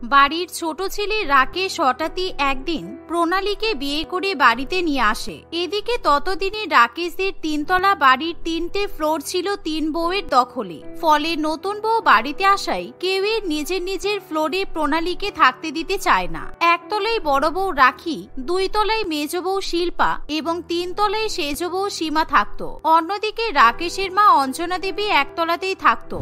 বাড়ির ছোট ছেলে রাকেশ হঠাৎই একদিন প্রণালীকে বিয়ে করে বাড়িতে নিয়ে আসে। এদিকে ততদিনে রাকেশদের 3তলা বাড়ির 3টে ফ্লোর ছিল 3 বউয়ের দখলে। ফলে নতুন বউ বাড়িতে আসায় কেউই নিজের নিজের ফ্লোরে প্রণালীকে থাকতে দিতে চায় না। 1তলায় বড় বউ রাখি, 2তলায় মেজ বউ শিল্পা এবং 3তলায় সেজ বউ সীমা থাকতো। অন্যদিকে রাকেশের মা অঞ্জনা দেবী 1তলাতেই থাকতো।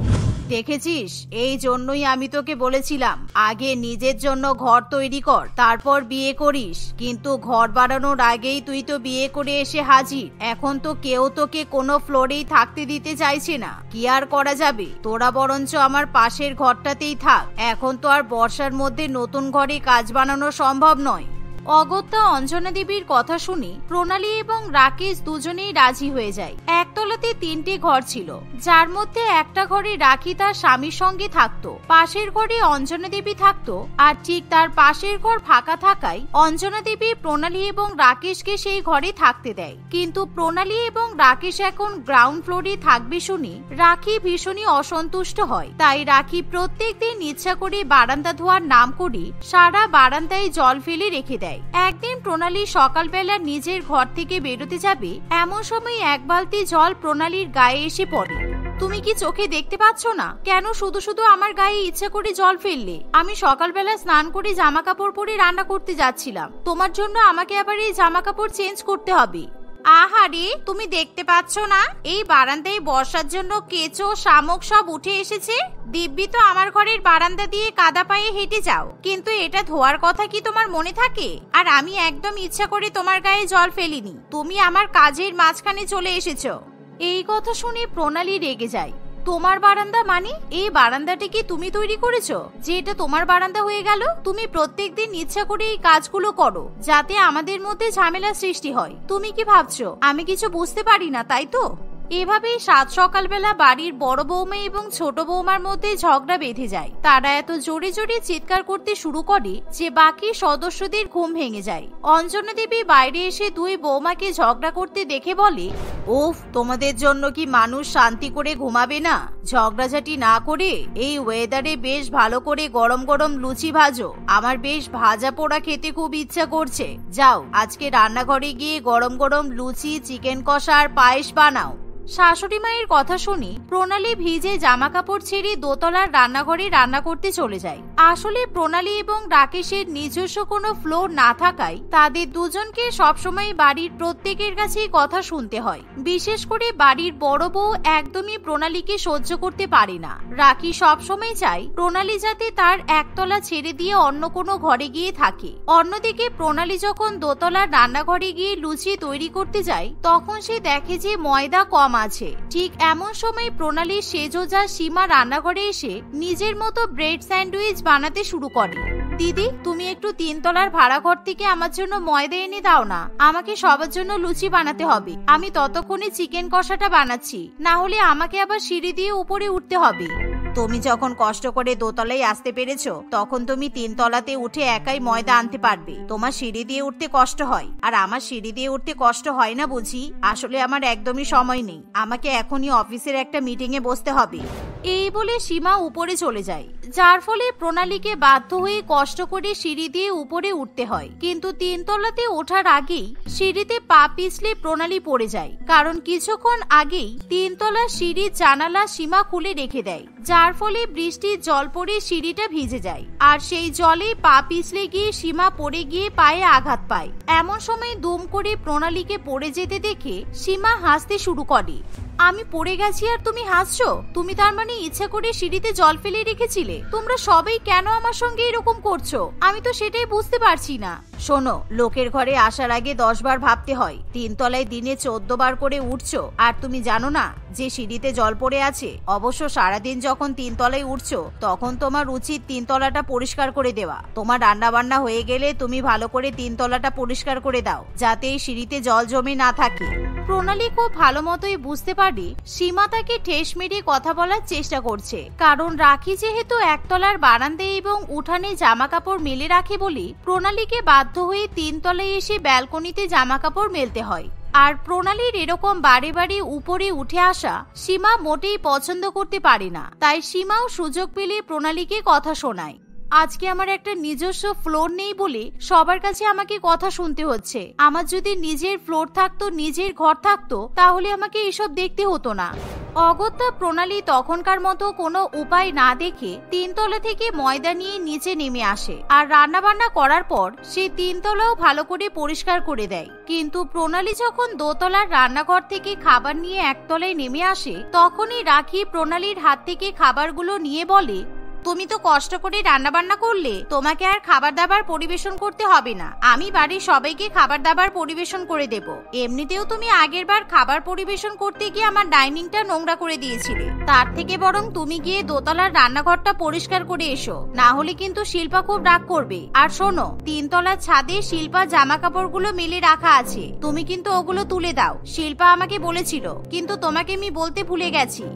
দেখেছিস, এই জন্যই আমি তোকে বলেছিলাম আগে নিজের জন্য ঘর তৈরি কর, তারপর বিয়ে করিস। কিন্তু ঘর বানানোর আগেই তুই তো বিয়ে করে এসে হাজির। এখন তো কেউ তোকে কোনো ফ্লোরেই থাকতে দিতে চাইছে না। কি আর করা যাবে, তোরা বরঞ্চ আমার পাশের ঘরটাতেই থাক। এখন তো আর বর্ষার মধ্যে নতুন ঘরে কাজ বানানো সম্ভব নয়। অগত্যা অঞ্জনা দেবীর কথা শুনে প্রণালী এবং রাকেশ দুজনেই রাজি হয়ে যায়। 1তলাতে 3টে ঘর ছিল, যার মধ্যে একটা ঘরে রাখি তার স্বামীর সঙ্গে থাকতো, পাশের ঘরে অঞ্জনা দেবী থাকতো, আর ঠিক তার পাশের ঘর ফাঁকা থাকায় অঞ্জনা দেবী প্রণালী এবং রাকেশকে সেই ঘরে থাকতে দেয়। কিন্তু প্রণালী এবং রাকেশ এখন গ্রাউন্ড ফ্লোরে থাকবে শুনে রাখি ভীষণই অসন্তুষ্ট হয়। তাই রাখি প্রত্যেকদিন ইচ্ছা করে বারান্দা ধোয়ার নাম করে সারা বারান্দায় জল ফেলে রেখে দেয়। একদিন প্রণালী সকালবেলা নিজের ঘর থেকে বেরোতে যাবে, এমন সময় এক বালতি জল প্রণালীর গায়ে এসে পড়ে। তুমি কি চোখে দেখতে পাচ্ছ না? কেন শুধু শুধু আমার গায়ে ইচ্ছা করে জল ফেললে? আমি সকালবেলা স্নান করে জামা কাপড় পরে রান্না করতে যাচ্ছিলাম, তোমার জন্য আমাকে আবার এই জামা কাপড় চেঞ্জ করতে হবে। আহারে, তুমি দেখতে পাচ্ছ না এই বারান্দায় বর্ষার জন্য কেঁচো শামুক সব উঠে এসেছে? দিব্যি তো আমার ঘরের বারান্দা দিয়ে কাদা পায়ে হেঁটে যাও, কিন্তু এটা ধোয়ার কথা কি তোমার মনে থাকে? আর আমি একদম ইচ্ছা করে তোমার গায়ে জল ফেলিনি, তুমি আমার কাজের মাঝখানে চলে এসেছো। এই কথা শুনে প্রণালী রেগে যায়। তোমার বারান্দা মানে? এই বারান্দাটা কি তুমি তৈরি করেছো যে এটা তোমার বারান্দা হয়ে গেল? তুমি প্রত্যেকদিন ইচ্ছা করে এই কাজগুলো করো যাতে আমাদের মধ্যে ঝামেলা সৃষ্টি হয়। তুমি কি ভাবছো আমি কিছু বুঝতে পারি না, তাই তো? এভাবেই সাত সকালবেলা বাড়ির বড় বৌমা এবং ছোট বৌমার মধ্যে ঝগড়া বেঁধে যায়। তারা এত জোরে জোরে চিৎকার করতে শুরু করে যে বাকি সদস্যদের ঘুম ভেঙে যায়। অঞ্জনা দেবী বাইরে এসে দুই বৌমাকে ঝগড়া করতে দেখে বলে, উফ, তোমাদের জন্য কি মানুষ শান্তি করে ঘুমাবে না? ঝগড়াঝাটি না করে এই ওয়েদারে বেশ ভালো করে গরম গরম লুচি ভাজো। আমার বেশ ভাজা পোড়া খেতে খুব ইচ্ছা করছে। যাও, আজকে রান্নাঘরে গিয়ে গরম গরম লুচি, চিকেন কষা আর পায়েস বানাও। শাশুড়ি মায়ের কথা শুনি প্রণালী ভিজে জামা কাপড় ছেড়ে দোতলার রান্নাঘরে রান্না করতে চলে যায়। আসলে প্রণালী এবং রাকেশের নিজস্ব কোনো ফ্লোর না থাকায় তাদের দুজনকে সবসময় বাড়ির প্রত্যেকের কাছেই কথা শুনতে হয়। বিশেষ করে বাড়ির বড় বউ একদমই প্রণালীকে সহ্য করতে পারে না। রাখি সবসময় চায় প্রণালী যাতে তার 1তলা ছেড়ে দিয়ে অন্য কোনো ঘরে গিয়ে থাকে। অন্যদিকে প্রণালী যখন দোতলার রান্নাঘরে গিয়ে লুচি তৈরি করতে যায় তখন সে দেখে যে ময়দা কম আছে। ঠিক এমন সময় প্রণালীর সেজোজা সীমা রান্নাঘরে এসে নিজের মতো ব্রেড স্যান্ডউইচ বানাতে শুরু করে। দিদি, তুমি একটু 3তলার ভাড়া ঘর থেকে আমার জন্য ময়দা এনে দাও না, আমাকে সবার জন্য লুচি বানাতে হবে। আমি ততক্ষণে চিকেন কষাটা বানাচ্ছি, না হলে আমাকে আবার সিঁড়ি দিয়ে উপরে উঠতে হবে। তুমি যখন কষ্ট করে দোতলায় আসতে পেরেছো তখন তুমি 3তলাতে উঠে একাই ময়দা আনতে পারবে। তোমার সিঁড়ি দিয়ে উঠতে কষ্ট হয়, আর আমার সিঁড়ি দিয়ে উঠতে কষ্ট হয় না বুঝি? আসলে আমার একদমই সময় নেই, আমাকে এখনই অফিসের একটা মিটিং এ বসতে হবে। এই বলে সীমা উপরে চলে যায়, যার ফলে প্রণালীকে বাধ্য হয়ে কষ্ট করে সিঁড়ি দিয়ে উপরে উঠতে হয়। কিন্তু 3তলাতে ওঠার আগেই সিঁড়িতে পা পিছলে প্রণালী পড়ে যায়, কারণ কিছুক্ষণ আগেই 3তলার সিঁড়ির জানালা সীমা খুলে রেখে দেয়, যার ফলে বৃষ্টির জল পড়ে সিঁড়িটা ভিজে যায়। আর সেই জলে পা পিছলে গিয়ে সীমা পড়ে গিয়ে পায়ে আঘাত পায়। এমন সময় দুম করে প্রণালীকে পড়ে যেতে দেখে সীমা হাসতে শুরু করে। আমি পড়ে গেছি আর তুমি হাসছো? তুমি তার মানে ইচ্ছা করে সিঁড়িতে জল ফেলে রেখেছিলে? তোমরা সবাই কেন আমার সঙ্গে এরকম করছো? আমি তো সেটাই বুঝতে পারছি না। শোনো, লোকের ঘরে আসার আগে 10 বার ভাবতে হয়। 3তলায় দিনে 14 বার করে উঠছো, আর তুমি জানো না যে সিঁড়িতে জল পড়ে আছে? অবশ্য সারাদিন যখন 3তলায় উঠছো তখন তোমার উচিত 3তলাটা পরিষ্কার করে দেওয়া। তোমার রান্না বান্না হয়ে গেলে তুমি ভালো করে 3তলাটা পরিষ্কার করে দাও, যাতে এই সিঁড়িতে জল জমে না থাকে। প্রণালী খুব ভালো মতোই বুঝতে পারে সীমা তাকে ঠেস মেরে কথা বলার চেষ্টা করছে, কারণ রাখি যেহেতু 1তলার বারান্দায় এবং উঠানে জামা কাপড় মেলে রাখে বলে প্রণালীকে বাধ্য হয়ে 3তলায় এসে ব্যালকনিতে জামা কাপড় মেলতে হয়। আর প্রণালীর এরকম বারে বারে উপরে উঠে আসা সীমা মোটেই পছন্দ করতে পারে না, তাই সীমাও সুযোগ পেলে প্রণালীকে কথা শোনায়। আজকে আমার একটা নিজস্ব ফ্লোর নেই বলে সবার কাছে আমাকে কথা শুনতে হচ্ছে। আমার যদি নিজের ফ্লোর থাকতো, নিজের ঘর থাকতো, তাহলে আমাকে এসব দেখতে হতো না। অগত্যা প্রণালী তখনকার মতো কোনো উপায় না দেখে 3 তলা থেকে ময়দা নিয়ে নিচে নেমে আসে আর রান্না বান্না করার পর সে 3 তলাও ভালো করে পরিষ্কার করে দেয়। কিন্তু প্রণালী যখন 2 তলার রান্নাঘর থেকে খাবার নিয়ে 1 তলায় নেমে আসে, তখনই রাখি প্রণালীর হাত থেকে খাবারগুলো নিয়ে বলে, তুমি তো কষ্ট করে রান্না বান্না করলে, তোমাকে আর খাবার দাবার পরিবেশন করতে হবে না। আমি বাড়ির সবাইকে খাবার দাবার পরিবেশন করে দেব। এমনিতেও তুমি আগের বার খাবার পরিবেশন করতে গিয়ে আমার ডাইনিংটা নোংরা করে দিয়েছিলে। তার থেকে বরং তুমি গিয়ে 2 তলার রান্নাঘরটা পরিষ্কার করে এসো, না হলে কিন্তু শিল্পা খুব রাগ করবে। আর শোনো, 3 তলার ছাদে শিল্পা জামা কাপড়গুলো মেলে রাখা আছে, তুমি কিন্তু ওগুলো তুলে দাও। শিল্পা আমাকে বলেছিল, কিন্তু তোমাকে আমি বলতে ভুলে গেছি।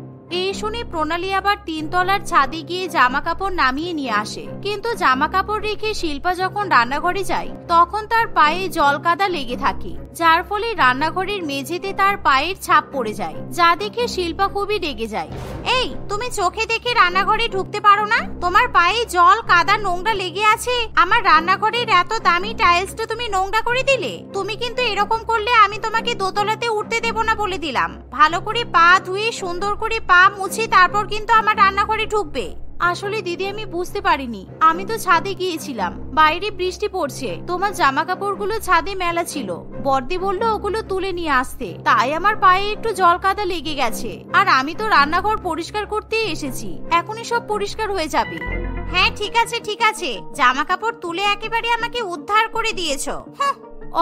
এই শুনে প্রণালী আবার 3 তলার ছাদে গিয়ে জামা কাপড় নামিয়ে নিয়ে আসে। কিন্তু জামা কাপড় রেখে শিল্পা যখন রান্নাঘরে যায়, তখন তার পায়ে জল কাদা লেগে থাকে, যার ফলে রান্নাঘরের মেঝেতে তার পায়ের ছাপ পড়ে যায়, যা দেখে শিল্পা খুবই রেগে যায়। এই, তুমি চোখে দেখে রান্নাঘরে ঢুকতে পারো না? তোমার পায়ে জল কাদা নোংরা লেগে আছে, আমার রান্নাঘরের এত দামি টাইলসটা তুমি নোংরা করে দিলে। তুমি কিন্তু এরকম করলে আমি তোমাকে 2 তলাতে উঠতে দেব না বলে দিলাম। ভালো করে পা ধুয়ে সুন্দর করে পা মুছে তারপর কিন্তু আমার রান্নাঘরে ঢুকবে। আসলে দিদি, আমি বুঝতে পারিনি, আমি তো ছাদে গিয়েছিলাম, বাইরে বৃষ্টি পড়ছে, তোমার জামা কাপড়গুলো ছাদে মেলা ছিল, বর্দি বললো ওগুলো তুলে নিয়ে আসতে, তাই আমার পায়ে একটু জল কাদা লেগে গেছে। আর আমি তো রান্নাঘর পরিষ্কার করতেই এসেছি, এখনই সব পরিষ্কার হয়ে যাবে। হ্যাঁ ঠিক আছে ঠিক আছে, জামা কাপড় তুলে একেবারে আমাকে উদ্ধার করে দিয়েছো।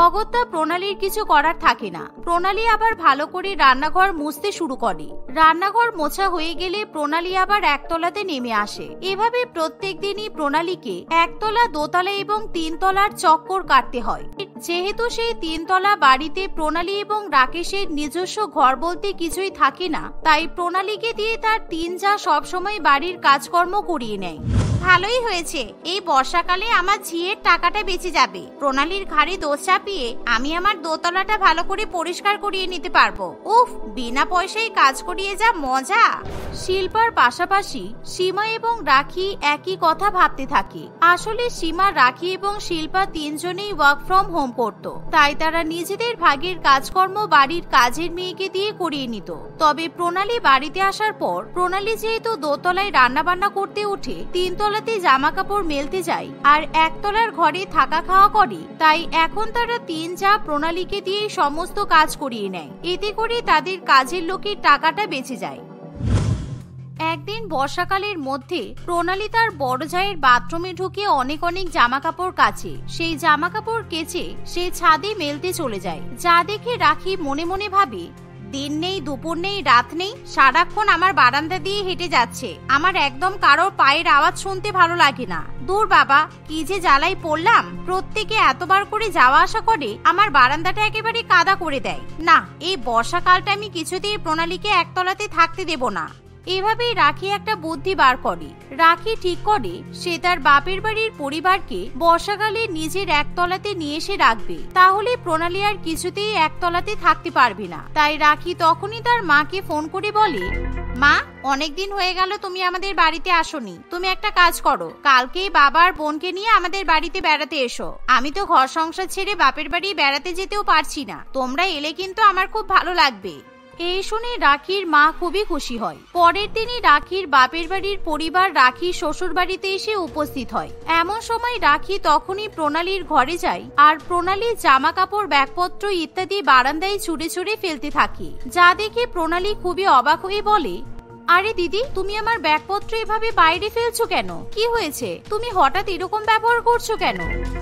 অগত্যা প্রণালীর কিছু করার থাকে না। প্রণালী আবার ভালো করে রান্নাঘর মুছতে শুরু করে। রান্নাঘর মোছা হয়ে গেলে প্রণালী আবার 1 তলাতে নেমে আসে। এভাবে প্রত্যেক দিনই প্রণালীকে 1 তলা, 2 তলা এবং 3 তলার চক্কর কাটতে হয়। যেহেতু সেই 3 তলা বাড়িতে প্রণালী এবং রাকেশের নিজস্ব ঘর বলতে কিছুই থাকে না, তাই প্রণালীকে দিয়ে তার 3 যা সবসময় বাড়ির কাজকর্ম করিয়ে নেয়। ভালোই হয়েছে, এই বর্ষাকালে আমার ঝিয়ের টাকাটা বেঁচে যাবে। প্রণালীর ঘাড়ে দোষ চাপিয়ে আমি আমার 2 তলাটা ভালো করে পরিষ্কার করিয়ে নিতে পারবো। উফ, বিনা পয়সায় কাজ করিয়ে যা মজা। শিল্পার পাশাপাশি সীমা এবং রাখি একই কথা ভাবতে থাকে। আসলে সীমা, রাখি এবং শিল্পা 3 জনেই ওয়ার্ক ফ্রম হোম করত, তাই তারা নিজেদের ভাগের কাজকর্ম বাড়ির কাজের মেয়েকে দিয়ে করিয়ে নিত। তবে প্রণালী বাড়িতে আসার পর প্রণালী যেহেতু 2 তলায় রান্না বান্না করতে উঠে, 3 তলাতে জামা কাপড় মেলতে যায় আর 1 তলার ঘরে থাকা খাওয়া করে, তাই এখন তারা 3 যা প্রণালীকে দিয়ে সমস্ত কাজ করিয়ে নেয়। এতে করে তাদের কাজের লোকের টাকাটা বেঁচে যায়। একদিন বর্ষাকালের মধ্যে প্রণালী তার বড় জায়ের বাথরুমে ঢুকে অনেক জামা কাপড় কাচে। সেই জামা কাপড় কেচে সে ছাদে মেলতে চলে যায়, যা দেখে রাখি মনে মনে ভাবে, দিন নেই, দুপুর নেই, রাত নেই, সারাক্ষণ আমার বারান্দা দিয়ে হেঁটে যাচ্ছে। আমার একদম কারোর পায়ের আওয়াজ শুনতে ভালো লাগে না। দূর বাবা, কি যে জ্বালাই পড়লাম। প্রত্যেকে এতবার করে যাওয়া আসা করে, আমার বারান্দাটা একেবারে কাদা করে দেয়। না, এই বর্ষাকালটা আমি কিছুতেই প্রণালীকে 1 তলাতে থাকতে দেব না। এভাবেই রাখি একটা বুদ্ধি বার করে। রাখি ঠিক করে সে তার বাপের বাড়ির পরিবারকে বর্ষাকালে নিজের 1 তলাতে নিয়ে এসে রাখবে, তাহলে প্রণালী আর কিছুতেই 1 তলাতে থাকতে পারবে না। তাই রাখি তখনই তার মাকে ফোন করে বলে, মা, অনেকদিন হয়ে গেল তুমি আমাদের বাড়িতে আসোনি। তুমি একটা কাজ করো, কালকেই বাবা আর বোনকে নিয়ে আমাদের বাড়িতে বেড়াতে এসো। আমি তো ঘর সংসার ছেড়ে বাপের বাড়ি বেড়াতে যেতেও পারছি না, তোমরা এলে কিন্তু আমার খুব ভালো লাগবে। এই শুনে রাখির মা খুবই খুশি হয়। পরের দিনই রাখির বাপের বাড়ির পরিবার রাখির শ্বশুর বাড়িতে এসে উপস্থিত হয়। এমন সময় রাখি তখনই প্রণালীর ঘরে যায় আর প্রণালীর জামা কাপড়, ব্যাগপত্র ইত্যাদি বারান্দায় ছুঁড়ে ছুঁড়ে ফেলতে থাকে, যা দেখে প্রণালী খুবই অবাক হয়ে বলে, আরে দিদি, তুমি আমার ব্যাগপত্র এভাবে বাইরে ফেলছো কেন? কি হয়েছে? তুমি হঠাৎ এরকম ব্যবহার করছো কেন?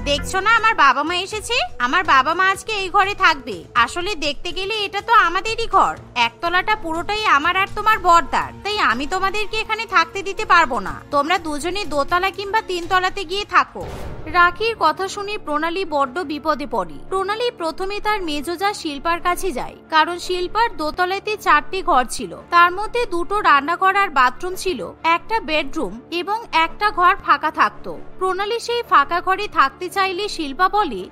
দেখছো না আমার বাবা মা এসেছে? আমার বাবা মা আজকে এই ঘরে থাকবে। আসলে দেখতে গেলে এটা তো আমাদেরই ঘর। 1 তলাটা পুরোটাই আমার আর তোমার বড়দার, তাই আমি তোমাদেরকে এখানে থাকতে দিতে পারবো না। তোমরা দুজনে 2 তলা কিংবা 3 তলাতে গিয়ে থাকো। রাখির কথা শুনে প্রণালী বড্ড বিপদে পড়ে। প্রণালী প্রথমে তার মেজজা শিল্পার কাছে যায়, কারণ শিল্পার 2 তলাতে 4টি ঘর ছিল। তার মধ্যে 2টো রান্নাঘর আর বাথরুম ছিল, একটা বেডরুম এবং একটা ঘর ফাঁকা থাকতো। প্রণালী সেই ফাঁকা ঘরে থাকতে চাইলে শিল্পা বলে,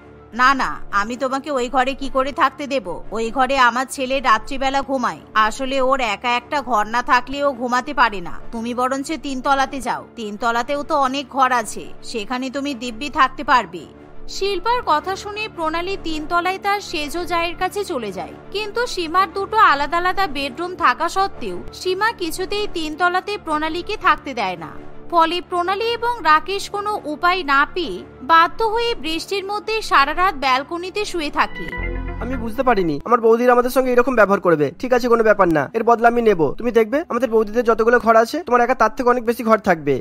না না, আমি তোমাকে ওই ঘরে কি করে থাকতে দেব? ওই ঘরে আমার ছেলে রাত্রিবেলা ঘুমায়। আসলে ওর একা একটা ঘর না থাকলে ও ঘুমাতে পারে না। তুমি বরঞ্চ 3 তলাতে যাও, 3 তলাতেও তো অনেক ঘর আছে, সেখানে তুমি দিব্যি থাকতে পারবে। শিল্পার কথা শুনে প্রণালী 3 তলায় তার সেজো জায়ের কাছে চলে যায়। কিন্তু সীমার দুটো আলাদা আলাদা বেডরুম থাকা সত্ত্বেও সীমা কিছুতেই 3 তলাতে প্রণালীকে থাকতে দেয় না। ফলে প্রণালী এবং রাকেশ কোনো উপায় না পেয়ে বাধ্য হয়ে বৃষ্টির মধ্যে সারা রাত ব্যালকনিতে শুয়ে থাকে। আমি বুঝতে পারিনি আমার বৌদির আমাদের সঙ্গে এরকম ব্যবহার করবে। ঠিক আছে, কোনো ব্যাপার না, এর বদলা আমি নেব। তুমি দেখবে আমাদের বৌদিদের যতগুলো ঘর আছে তোমার একা তার থেকে অনেক বেশি ঘর থাকবে।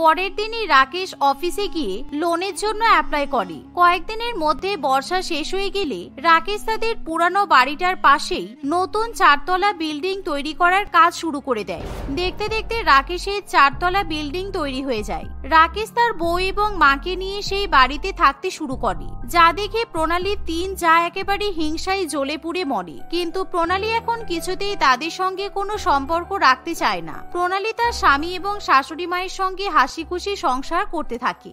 পরের দিনই রাকেশ অফিসে গিয়ে লোনের জন্য অ্যাপ্লাই করে। কয়েকদিনের মধ্যে বর্ষা শেষ হয়ে গেলে রাকেশ তাদের পুরানো বাড়িটার পাশেই নতুন 4 তলা বিল্ডিং তৈরি করার কাজ শুরু করে দেয়। দেখতে দেখতে রাকেশের 4 তলা বিল্ডিং তৈরি হয়ে যায়। রাকেশ তার বউ এবং মাকে নিয়ে সেই বাড়িতে থাকতে শুরু করে, যা দেখে প্রণালীর 3 যা একেবারে হিংসায় জ্বলে পুড়ে মরে। কিন্তু প্রণালী এখন কিছুতেই তাদের সঙ্গে কোনো সম্পর্ক রাখতে চায় না। প্রণালী তার স্বামী এবং শাশুড়ি মায়ের সঙ্গে হাসি খুশি সংসার করতে থাকে।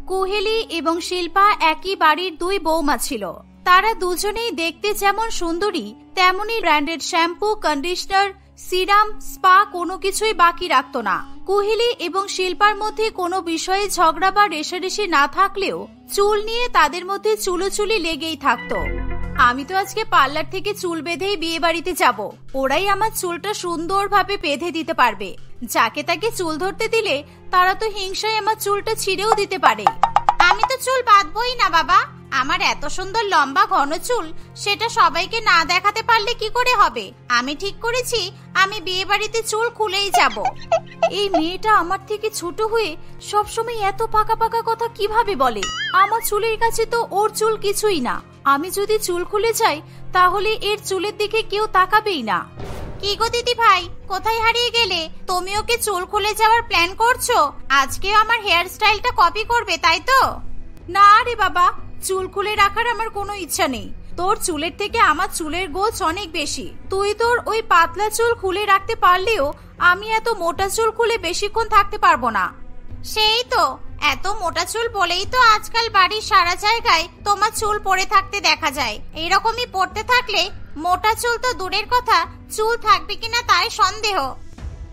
কুহেলি এবং শিল্পা একই বাড়ির 2 বৌমা ছিল। তারা দুজনেই দেখতে যেমন সুন্দরী, তেমনি branded shampoo, conditioner, serum, spa কোনো কিছুই বাকি রাখতো না। কুহেলি এবং শিল্পার মধ্যে কোনো বিষয়ে ঝগড়া বা রেষারেষি না থাকলেও চুল নিয়ে তাদের মধ্যে চুলোচুলি লেগেই থাকতো। আমি তো আজকে পার্লার থেকে চুল বেঁধেই বিয়ে বাড়িতে যাব। ওরাই আমার চুলটা সুন্দরভাবে বেঁধে দিতে পারবে। যাকে তাকে চুল ধরতে দিলে তারা তো হিংসায় আমার চুলটা ছিঁড়েও দিতে পারে। আমি তো চুল বাঁধবই না বাবা। আমার এত সুন্দর লম্বা ঘন চুল, সেটা সবাইকে না দেখাতে পারলে কি করে হবে? আমি ঠিক করেছি আমি বিয়ে বাড়িতে চুল খুলেই যাব। এই মেয়েটা আমার থেকে ছোট হয়ে সবসময় এত পাকা পাকা কথা কিভাবে বলে? আমার চুলের কাছে তো ওর চুল কিছুই না। আমি যদি চুল খুলে যাই তাহলে এর চুলের দিকে কেউ তাকাবেই না। কি গো দিদি ভাই, কোথায় হারিয়ে গেলে? তুমি ওকে চুল খুলে যাওয়ার প্ল্যান করছো? আজকে আমার হেয়ার স্টাইলটা কপি করবে, তাই তো? না রে বাবা, চুল খুলে রাখার আমার কোনো ইচ্ছা নেই। তোর চুলের থেকে আমার চুলের গোছ অনেক বেশি। তুই তোর ওই পাতলা চুল খুলে রাখতে পারলেও আমি এত মোটা চুল খুলে বেশিক্ষণ থাকতে পারবো না। সেই তো, এত মোটা চুল বলেই তো আজকাল বাড়ির সারা জায়গায় তোমার চুল পড়ে থাকতে দেখা যায়। এরকমই পড়তে থাকলে মোটা চুল তো দূরের কথা, চুল থাকবে কিনা তাই সন্দেহ।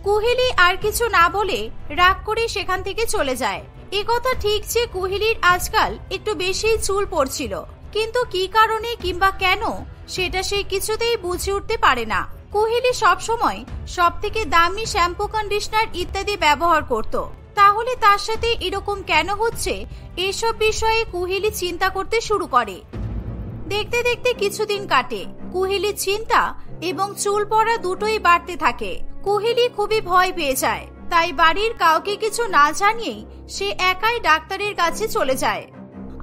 কুহেলি আর কিছু না বলে রাগ করে সেখান থেকে চলে যায়। এ কথা ঠিক যে কুহেলির আজকাল একটু বেশি চুল পড়ছিল, কিন্তু কি কারণে কিংবা কেন সেটা সে কিছুতেই বুঝে উঠতে পারে না। কুহেলি সবসময় সব থেকে দামি শ্যাম্পু, কন্ডিশনার ইত্যাদি ব্যবহার করত। তাহলে তার সাথে এরকম কেন হচ্ছে, এসব বিষয়ে কুহেলি চিন্তা করতে শুরু করে। দেখতে দেখতে কিছুদিন কাটে। কুহেলির চিন্তা এবং চুল পড়া দুটোই বাড়তে থাকে। কুহেলি খুবই ভয় পেয়ে যায়, তাই বাড়ির কাউকে কিছু না জানিয়েই সে একাই ডাক্তারের কাছে চলে যায়।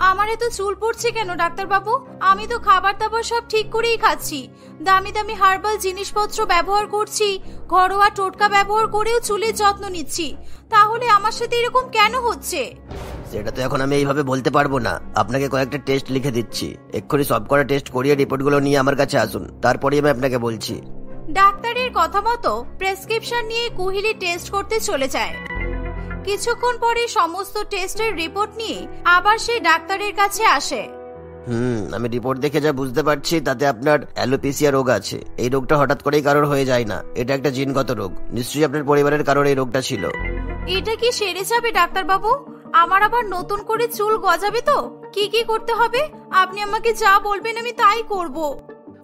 আমার এত চুল পড়ছে কেন ডাক্তার বাবু? আমি তো খাবার দাবার সব ঠিক করেই খাচ্ছি, দামি দামি হার্বাল জিনিসপত্র ব্যবহার করছি, ঘরোয়া টোটকা ব্যবহার করেও চুলের যত্ন নিচ্ছি, তাহলে আমার সাথে এরকম কেন হচ্ছে? সেটা তো এখন আমি এইভাবে বলতে পারবো না। আপনাকে কয়েকটা টেস্ট লিখে দিচ্ছি, এক্ষুনি সব কটা টেস্ট করিয়ে রিপোর্টগুলো নিয়ে আমার কাছে আসুন, তারপরে আমি আপনাকে বলছি। ডাক্তারের কথা মতো প্রেসক্রিপশন নিয়ে কুহেলি টেস্ট করতে চলে যায়। কিছুক্ষণ পরে সমস্ত টেস্টের রিপোর্ট নিয়ে আবার সে ডাক্তারের কাছে আসে। আমি রিপোর্ট দেখে যা বুঝতে পারছি তাতে আপনার অ্যালোপেসিয়া রোগ আছে। এই রোগটা হঠাৎ করেই কারোর হয়ে যায় না, এটা একটা জিনগত রোগ। নিশ্চয়ই আপনার পরিবারের কারোর এই রোগটা ছিল। এটা কি সেরে যাবে ডাক্তার বাবু? আমার আবার নতুন করে চুল গজাবে তো? কি কি করতে হবে? আপনি আমাকে যা বলবেন আমি তাই করব।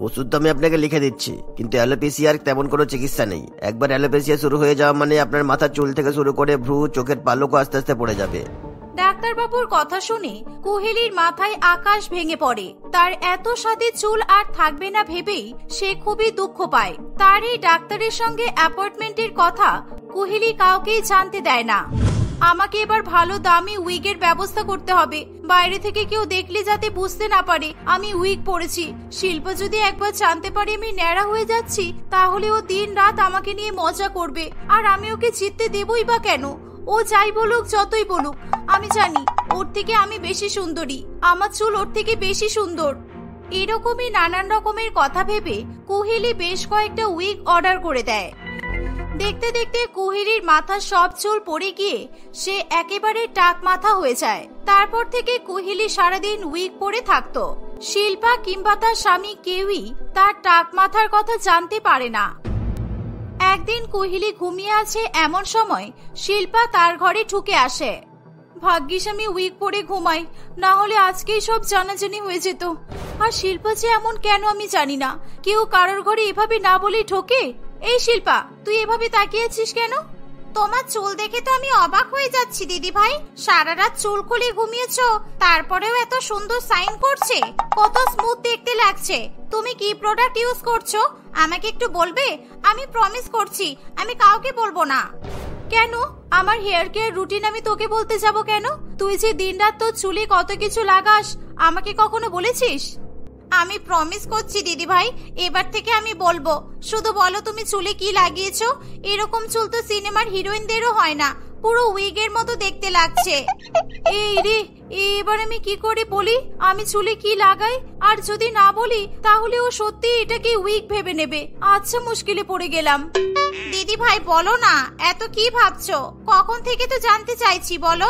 ওষুধ তো আমি আপনাকে লিখে দিচ্ছি, কিন্তু অ্যালোপেসিয়ার তেমন কোনো চিকিৎসা নেই। একবার অ্যালোপেসিয়া শুরু হয়ে যাওয়া মানে আপনার মাথার চুল থেকে শুরু করে ভ্রু, চোখের পালকও আস্তে আস্তে পড়ে যাবে। ডাক্তার বাবুর কথা শুনে কুহেলির মাথায় আকাশ ভেঙে পড়ে। তার এত সাদে চুল আর থাকবে না ভেবেই সে খুবই দুঃখ পায়। তার এই ডাক্তারের সঙ্গে অ্যাপয়েন্টমেন্টের কথা কুহেলি কাউকেই জানতে দেয় না। আমাকে এবার ভালো দামি উইগের ব্যবস্থা করতে হবে, বাইরে থেকে কেউ দেখলে যাতে বুঝতে না পারে আমি উইগ পরেছি। শিল্প যদি একবার জানতে পারে আমি ন্যাড়া হয়ে যাচ্ছি, তাহলে ও দিন রাত আমাকে নিয়ে মজা করবে, আর আমি ওকে জিততে দেবই বা কেন? ও যাই বলুক, যতই বলুক, আমি জানি ওর থেকে আমি বেশি সুন্দরী, আমার চুল ওর থেকে বেশি সুন্দর। এরকমই নানান রকমের কথা ভেবে কুহেলি বেশ কয়েকটা উইগ অর্ডার করে দেয়। দেখতে দেখতে কুহেলির মাথার সব চুল পড়ে গিয়ে সে একেবারে টাক মাথা হয়ে যায়। তারপর থেকে কুহেলি সারাদিন উইগ পরে থাকতো। শিল্পা কিংবা তার স্বামী কেউই তার টাক মাথার কথা জানতে পারে না। একদিন কুহেলি ঘুমিয়ে আছে এমন সময় শিল্পা তার ঘরে ঢুকে আসে। ভাগ্যিস আমি উইগ পরে ঘুমাই, না হলে আজকেই সব জানাজানি হয়ে যেত। আর শিল্পা যে এমন কেন আমি জানি না, কেউ কারোর ঘরে এভাবে না বলে ঢোকে। এই শিল্পা, তুই এভাবে তাকিয়েছিস কেন? তোমার চুল দেখে তো আমি অবাক হয়ে যাচ্ছি দিদি ভাই। সারা রাত চুল খুলে ঘুমিয়েছো, তারপরেও এত সুন্দর সাইন করছে, কত স্মুথ দেখতে লাগছে। তুমি কি প্রোডাক্ট ইউজ করছো আমাকে একটু বলবে? আমি প্রমিস করছি আমি কাউকে বলবো না। কেন? আমার হেয়ার কেয়ার রুটিন আমি তোকে বলতে যাব কেন? তুই যে দিনরাত তোর চুলে কত কিছু লাগাস আমাকে কখনো বলেছিস? আমি প্রমিস করছি দিদি ভাই, এবার থেকে আমি বলবো। শুধু বলো তুমি চুলে কি লাগিয়েছো। এরকম চুল তো সিনেমার হিরোইনদেরও হয় না, পুরো উইগের মতো দেখতে লাগছে। এই রে, এবার আমি কি করে বলি আমি চুলে কি লাগাই? আর যদি না বলি তাহলে ও সত্যি এটাকে উইগ ভেবে নেবে। আচ্ছা, মুশকিলে পড়ে গেলাম। দিদি ভাই বলো না, এত কি ভাবছো? কখন থেকে তো জানতে চাইছি, বলো।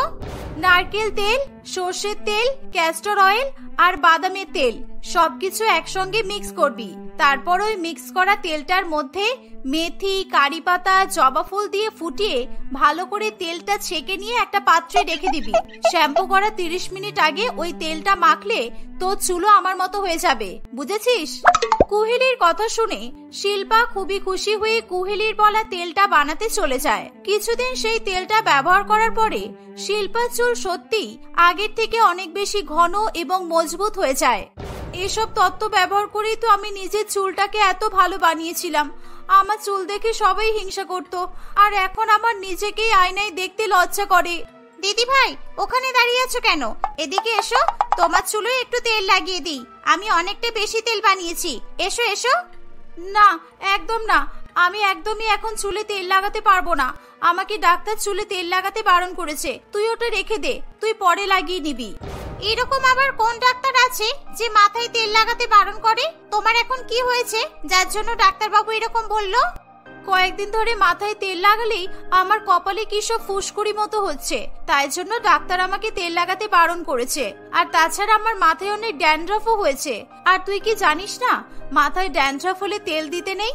নারকেল তেল, সর্ষের তেল, ক্যাস্টর অয়েল আর বাদামের তেল সবকিছু একসঙ্গে মিক্স করবি। তারপর ওই মিক্স করা তেলটার মধ্যে মেথি, কারি পাতা, জবা ফুল দিয়ে ফুটিয়ে ভালো করে তেলটা ছেঁকে নিয়ে একটা পাত্রে রেখে দিবি। শ্যাম্পু করা 30 মিনিট আগে ওই তেলটা মাখলে তোর চুলও আমার মতো হয়ে যাবে, বুঝেছিস? কুহেলির কথা শুনে শিল্পা খুবই খুশি হয়ে কুহেলির বলা তেলটা বানাতে চলে যায়। কিছুদিন সেই তেলটা ব্যবহার করার পরে শিল্পার চুল সত্যি আগের থেকে অনেক বেশি ঘন এবং মজবুত হয়ে যায়। এসব তত্ত্ব ব্যবহার করেই তো আমি নিজের চুলটাকে এত ভালো বানিয়েছিলাম। আমার চুল দেখে সবাই হিংসা করত, আর এখন আমার নিজেকেই আয়নায় দেখতে লজ্জা করে। দিদি ভাই, ওখানে দাঁড়িয়ে আছো কেন? এদিকে এসো, তোমার চুলে একটু তেল লাগিয়ে দিই। আমি অনেকটা বেশি তেল বানিয়েছি, এসো এসো। না, একদম না, আমি একদমই এখন চুলে তেল লাগাতে পারবো না। আমাকে ডাক্তার চুলে তেল লাগাতে বারণ করেছে। তুই ওটা রেখে দে, তুই পরে লাগিয়ে নিবি। এরকম আবার কোন ডাক্তার আছে যে মাথায় তেল লাগাতে বারণ করে? তোমার এখন কি হয়েছে যার জন্য ডাক্তারবাবু এরকম বললো? কয়েকদিন ধরে মাথায় তেল লাগালেই আমার কপালে কি সব ফুসকুড়ি মতো হচ্ছে, তাই জন্য ডাক্তার আমাকে তেল লাগাতে বারণ করেছে। আর তাছাড়া আমার মাথায় অনেক ড্যান্ড্রফও হয়েছে। আর তুই কি জানিস না, মাথায় ড্যান্ড্রফ হলে তেল দিতে নেই।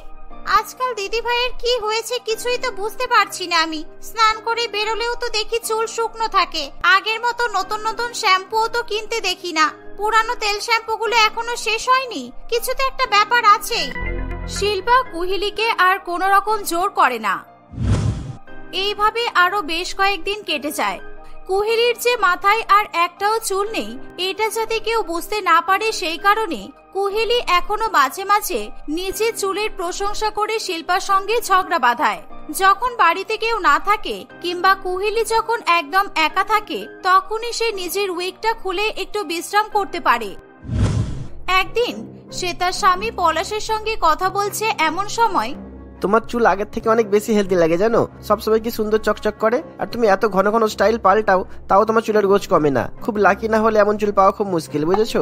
আজকাল দিদি ভাইয়ের কি হয়েছে কিছুই তো বুঝতে পারছি না আমি। স্নান করে বেরোলেও তো দেখি চুল শুকনো থাকে। আগের মতো নতুন নতুন শ্যাম্পুও তো কিনতে দেখি না। পুরানো তেল শ্যাম্পুগুলো এখনো শেষ হয়নি। কিছু তো একটা ব্যাপার আছে। শিল্পা কুহেলিকে আর কোনো রকম জোর করে না। এইভাবে আরো বেশ কয়েকদিন কেটে যায়। কুহেলির যে মাথায় আর একটাও চুল নেই এটা যাতে কেউ বুঝতে না পারে সেই কারণে কুহেলি এখনো মাঝে মাঝে নিজের চুলের প্রশংসা করে শিল্পার সঙ্গে ঝগড়া বাঁধায়। যখন বাড়িতে কেউ না থাকে কিংবা কুহেলি যখন একদম একা থাকে তখনই সে নিজের উইগটা খুলে একটু বিশ্রাম করতে পারে। একদিন সে তার স্বামী পলাশের সঙ্গে কথা বলছে এমন সময়, তোমার চুল আগের থেকে অনেক বেশি হেলদি লাগে জানো, সবসময় কি সুন্দর চকচক করে। আর তুমি এত ঘন ঘন স্টাইল পাল্টাও, তাও তোমার চুলের গোছ কমে না। খুব লাকি না হলে এমন চুল পাওয়া খুব মুশকিল, বুঝেছো?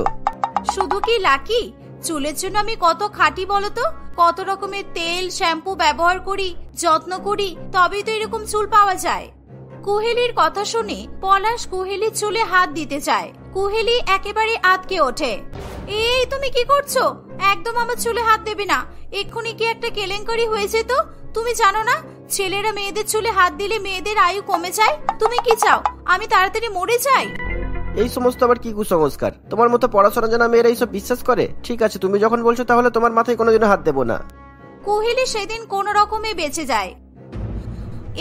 শুধু কি লাকি, চুলের জন্য আমি কত খাঁটি বলতো। কত রকমের তেল শ্যাম্পু ব্যবহার করি, যত্ন করি, তবেই তো এরকম চুল পাওয়া যায়। কুহেলির কথা শুনে পলাশ কুহেলির চুলে হাত দিতে চায়। কুহেলি একেবারে আতকে ওঠে। এই তুমি কি করছো? একদম আমার চুলে হাত দেবে না, এক্ষুনি কি একটা কেলেঙ্কারি হয়েছে তো। তুমি জানো না ছেলেরা মেয়েদের চুলে হাত দিলে মেয়েদের আয়ু কমে যায়? তুমি কি চাও আমি তাড়াতাড়ি মরে যাই? এই সমস্ত আবার কি কুসংস্কার? তোমার মতো পড়াশোনা জানা মেয়েরা এইসব বিশ্বাস করে? ঠিক আছে, তুমি যখন বলছো তাহলে তোমার মাথায় কোনোদিনও হাত দেবো না। কুহেলি সেদিন কোন রকমে বেঁচে যায়।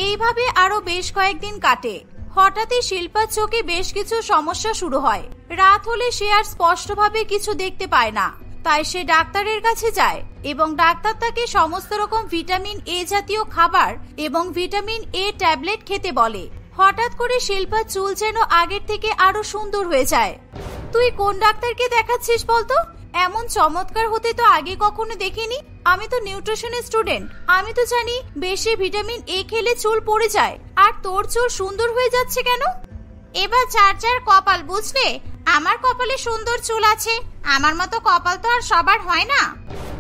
এইভাবে আরো বেশ কয়েকদিন কাটে। হঠাৎই শিল্পার চোখে বেশ কিছু সমস্যা শুরু হয়। রাত হলে সে আর স্পষ্টভাবে কিছু দেখতে পায় না। তাই সে ডাক্তারের কাছে যায় এবং ডাক্তার তাকে সমস্ত রকম ভিটামিন এ জাতীয় খাবার এবং ভিটামিন এ ট্যাবলেট খেতে বলে। হঠাৎ করে শিল্পার চুল যেন আগের থেকে আরো সুন্দর হয়ে যায়। তুই কোন ডাক্তারকে দেখাচ্ছিস বলতো? এমন চমৎকার হতে তো আগে কখনো দেখিনি। আমি তো নিউট্রিশনের স্টুডেন্ট, আমি তো জানি বেশি ভিটামিন এ খেলে চুল পড়ে যায়। আর তোর চুল সুন্দর হয়ে যাচ্ছে কেন? এবার যার যার কপাল, বুঝলে? আমার কপালে সুন্দর চুল আছে, আমার মতো কপাল তো আর সবার হয় না।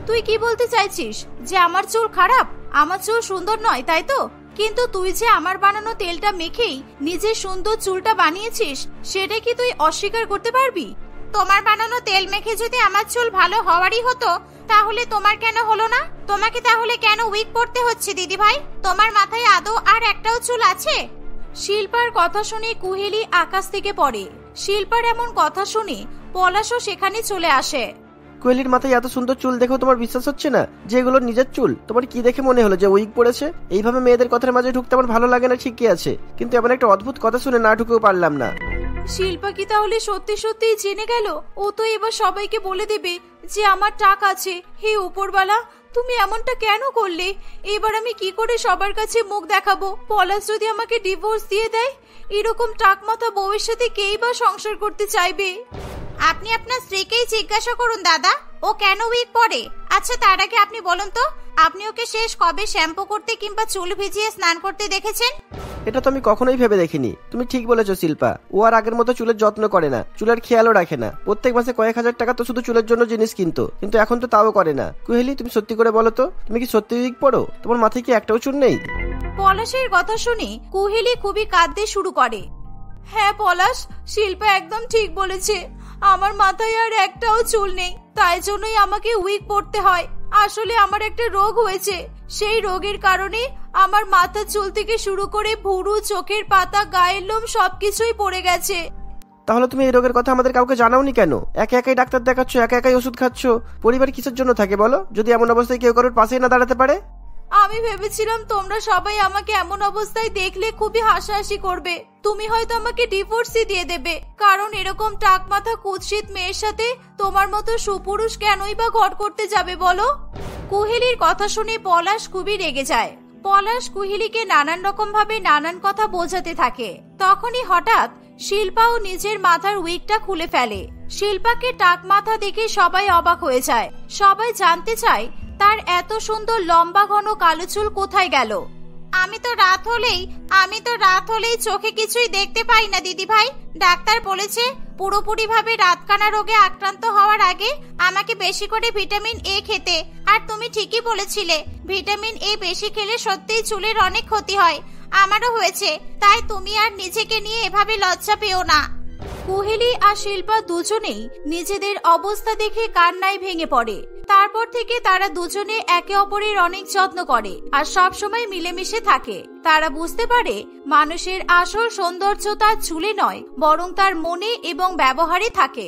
তুই কি বলতে চাইছিস যে আমার চুল খারাপ? আমার চুল সুন্দর নয় তাই তো? কিন্তু তুই যে আমার বানানো তেলটা মেখেই নিজের সুন্দর চুলটা বানিয়েছিস, সেটা কি তুই অস্বীকার করতে পারবি? তোমার বানানো তেল মেখে যদি আমার চুল ভালো হওয়ারই হতো, তাহলে তোমার কেন হলো না? তোমাকে তাহলে কেন উইগ পড়তে হচ্ছে দিদি ভাই? তোমার মাথায় আদৌ আর একটাও চুল আছে? শিল্পার কথা শুনে কুহেলি আকাশ থেকে পড়ে। শিল্পার এমন কথা শুনে পলাশও সেখানে চলে আসে। কোয়েলির মাথায় এত সুন্দর চুল দেখেও তোমার বিশ্বাস হচ্ছে না যে এগুলো নিজের চুল? তোমার কি দেখে মনে হলো যে উইগ পড়েছে? এইভাবে মেয়েদের কথার মাঝে ঢুকতে আমার ভালো লাগে না, ঠিকই আছে, কিন্তু এমন একটা অদ্ভুত কথা শুনে না ঢুকেও পারলাম না। শিল্পা কি তাহলে সত্যি সত্যিই জেনে গেল? ও তো এবার সবাইকে বলে দেবে যে আমার টাকা আছে। হে উপরওয়ালা, তুমি এমনটা কেন করলে? এবার আমি কি করে সবার কাছে মুখ দেখাবো? পলাশ যদি আমাকে ডিভোর্স দিয়ে দেয়, এরকম টাকমাথা বউয়ের সাথে কেই বা সংসার করতে চাইবে? আপনি আপনার স্ত্রীকেই জিজ্ঞাসা করুন দাদা, ও কেন উইগ পড়ে। আচ্ছা তার আগে আপনি বলুন তো, আপনি ওকে শেষ কবে শ্যাম্পু করতে কিংবা চুল ভিজিয়ে স্নান করতে দেখেছেন? এটা তো আমি কখনোই ভেবে দেখিনি। তুমি ঠিক বলেছো শিল্পা, ও আর আগের মতো চুলের যত্ন করে না, চুলের খেয়ালও রাখে না। প্রত্যেক মাসে কয়েক হাজার টাকা তো শুধু চুলের জন্য জিনিস কিনতো, কিন্তু এখন তো তাও করে না। কুহেলি, তুমি সত্যি করে বলো তো, তুমি কি সত্যি উইগ পড়ো? তোমার মাথায় কি একটাও চুল নেই? পলাশের কথা শুনে কুহেলি খুবই কাঁদতে শুরু করে। হ্যাঁ পলাশ, শিল্পা একদম ঠিক বলেছে, আমার মাথায় আর একটাও চুল নেই, তাই জন্যই আমাকে উইগ পড়তে হয়। আসলে আমার একটা রোগ হয়েছে, সেই রোগের কারণে আমার মাথার চুল থেকে শুরু করে ভুরু, চোখের পাতা, গায়ের লোম সবকিছুই পড়ে গেছে। তাহলে তুমি এই রোগের কথা আমাদের কাউকে জানাওনি কেন? একা একাই ডাক্তার দেখাচ্ছ, একা একাই ওষুধ খাচ্ছ। পরিবার কিসের জন্য থাকে বলো, যদি এমন অবস্থায় কেউ কারোর পাশেই না দাঁড়াতে পারে? আমি ভেবেছিলাম তোমরা সবাই আমাকে এমন অবস্থায় দেখলে খুবই হাসাহাসি করবে, তুমি হয়তো আমাকে ডিভোর্সই দিয়ে দেবে, কারণ এরকম টাক মাথা কুৎসিত মেয়ের সাথে তোমার মতো সুপুরুষ কেনই বা ঘর করতে যাবে বলো? কুহেলির কথা শুনে পলাশ খুবই রেগে যায়। পলাশ কুহেলিকে নানান রকম ভাবে নানান কথা বোঝাতে থাকে। তখনই হঠাৎ শিল্পাও নিজের মাথার উইগটা খুলে ফেলে। শিল্পাকে টাক মাথা দেখে সবাই অবাক হয়ে যায়। সবাই জানতে চায় তার এত সুন্দর লম্বা ঘন কালো চুল কোথায় গেল। আমি তো রাত হলেই চোখে কিছুই দেখতে পাই না দিদি ভাই। ডাক্তার বলেছে পুরোপুরি ভাবে রাতকানা রোগে আক্রান্ত হওয়ার আগে আমাকে বেশি করে ভিটামিন এ খেতে। আর তুমি ঠিকই বলেছিলে, ভিটামিন এ বেশি খেলে সত্যিই চুলের অনেক ক্ষতি হয়। আমারও হয়েছে, তাই তুমি আর নিজেকে নিয়ে এভাবে লজ্জা পেও না। কুহেলি আর শিল্পা দুজনেই নিজেদের অবস্থা দেখে কান্নায় ভেঙে পড়ে। তারপর থেকে তারা দুজনে একে অপরের অনেক যত্ন করে আর সব সময় মিলেমিশে থাকে। তারা বুঝতে পারে মানুষের আসল সৌন্দর্য তার চুলে নয়, বরং তার মনে এবং ব্যবহারে থাকে।